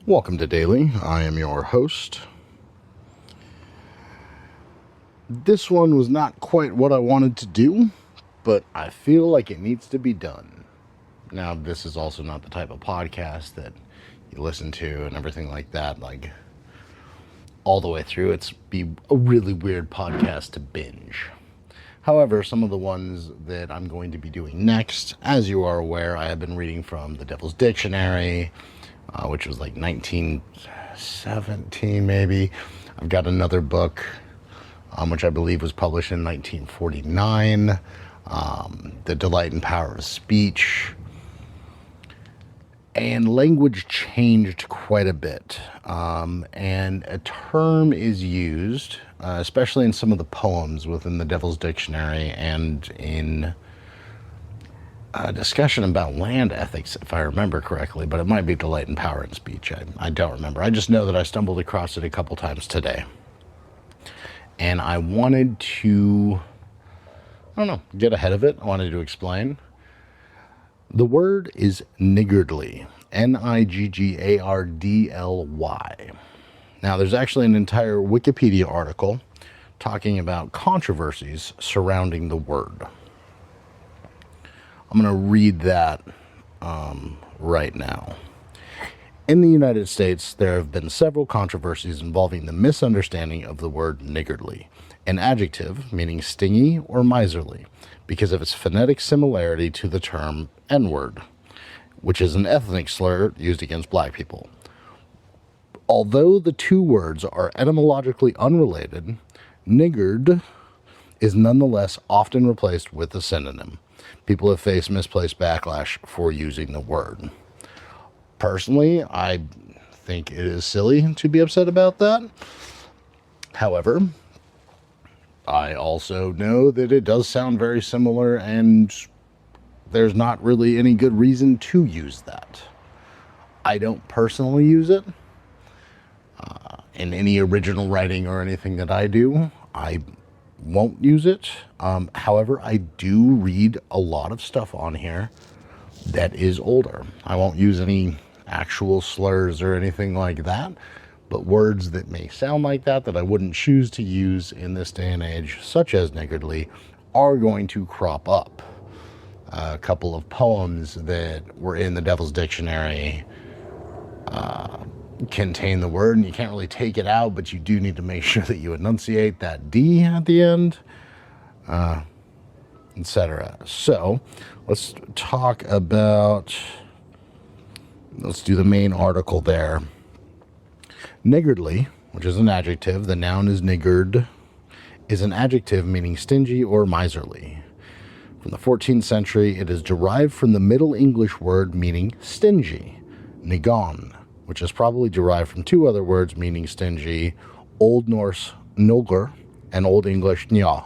Welcome to Daily. I am your host. This one was not quite what I wanted to do, but I feel like it needs to be done. Now, this is also not the type of podcast that you listen to and everything like that, like all the way through. It's be a really weird podcast to binge. However, some of the ones that I'm going to be doing next, as you are aware, I have been reading from the Devil's Dictionary, which was like 1917 maybe. I've got another book, which I believe was published in 1949, The Delight and Power of Speech. And language changed quite a bit, and a term is used, especially in some of the poems within the Devil's Dictionary and in a discussion about land ethics, if I remember correctly, but it might be delight and power in speech. I don't remember. I just know that I stumbled across it a couple times today. And I wanted to, get ahead of it. I wanted to explain. The word is niggardly, Niggardly. Now, there's actually an entire Wikipedia article talking about controversies surrounding the word. I'm going to read that right now. In the United States, there have been several controversies involving the misunderstanding of the word niggardly, an adjective meaning stingy or miserly, because of its phonetic similarity to the term N-word, which is an ethnic slur used against black people. Although the two words are etymologically unrelated, niggard is nonetheless often replaced with a synonym. People have faced misplaced backlash for using the word. Personally, I think it is silly to be upset about that. However, I also know that it does sound very similar, and there's not really any good reason to use that. I don't personally use it in any original writing or anything that I do. I won't use it. However, I do read a lot of stuff on here that is older. I won't use any actual slurs or anything like that, but words that may sound like that I wouldn't choose to use in this day and age, such as niggardly, are going to crop up. A couple of poems that were in the Devil's Dictionary contain the word, and you can't really take it out, but you do need to make sure that you enunciate that D at the end, etc. So let's do the main article there. Niggardly, which is an adjective, the noun is niggard, is an adjective meaning stingy or miserly. From the 14th century, it is derived from the Middle English word meaning stingy, niggardly, which is probably derived from two other words meaning stingy, Old Norse nolgur and Old English njá.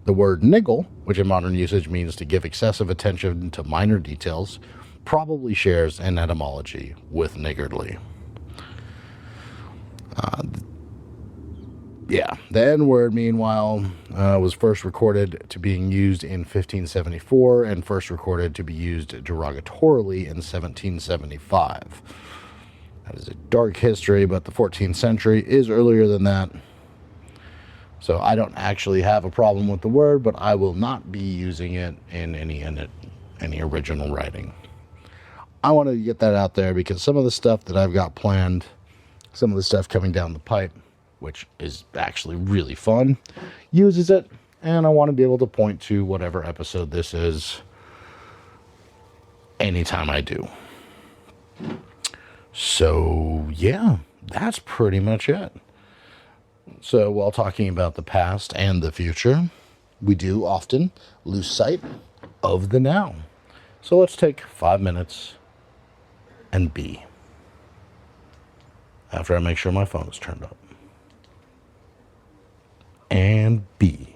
The word niggle, which in modern usage means to give excessive attention to minor details, probably shares an etymology with niggardly. The N-word, meanwhile, was first recorded to being used in 1574 and first recorded to be used derogatorily in 1775. That is a dark history, but the 14th century is earlier than that. So I don't actually have a problem with the word, but I will not be using it in any original writing. I wanted to get that out there because some of the stuff that I've got planned, some of the stuff coming down the pipe, which is actually really fun, uses it, and I want to be able to point to whatever episode this is anytime I do. So, yeah, that's pretty much it. So, while talking about the past and the future, we do often lose sight of the now. So let's take 5 minutes and be. After I make sure my phone is turned up. And be.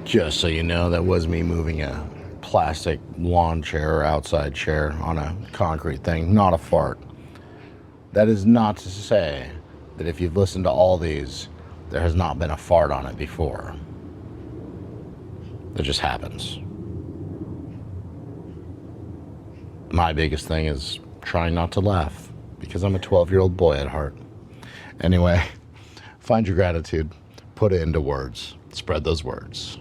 Just so you know, that was me moving a plastic lawn chair or outside chair on a concrete thing, not a fart. That is not to say that if you've listened to all these, there has not been a fart on it before. That just happens. My biggest thing is trying not to laugh, because I'm a 12-year-old boy at heart. Anyway, find your gratitude, put it into words, spread those words.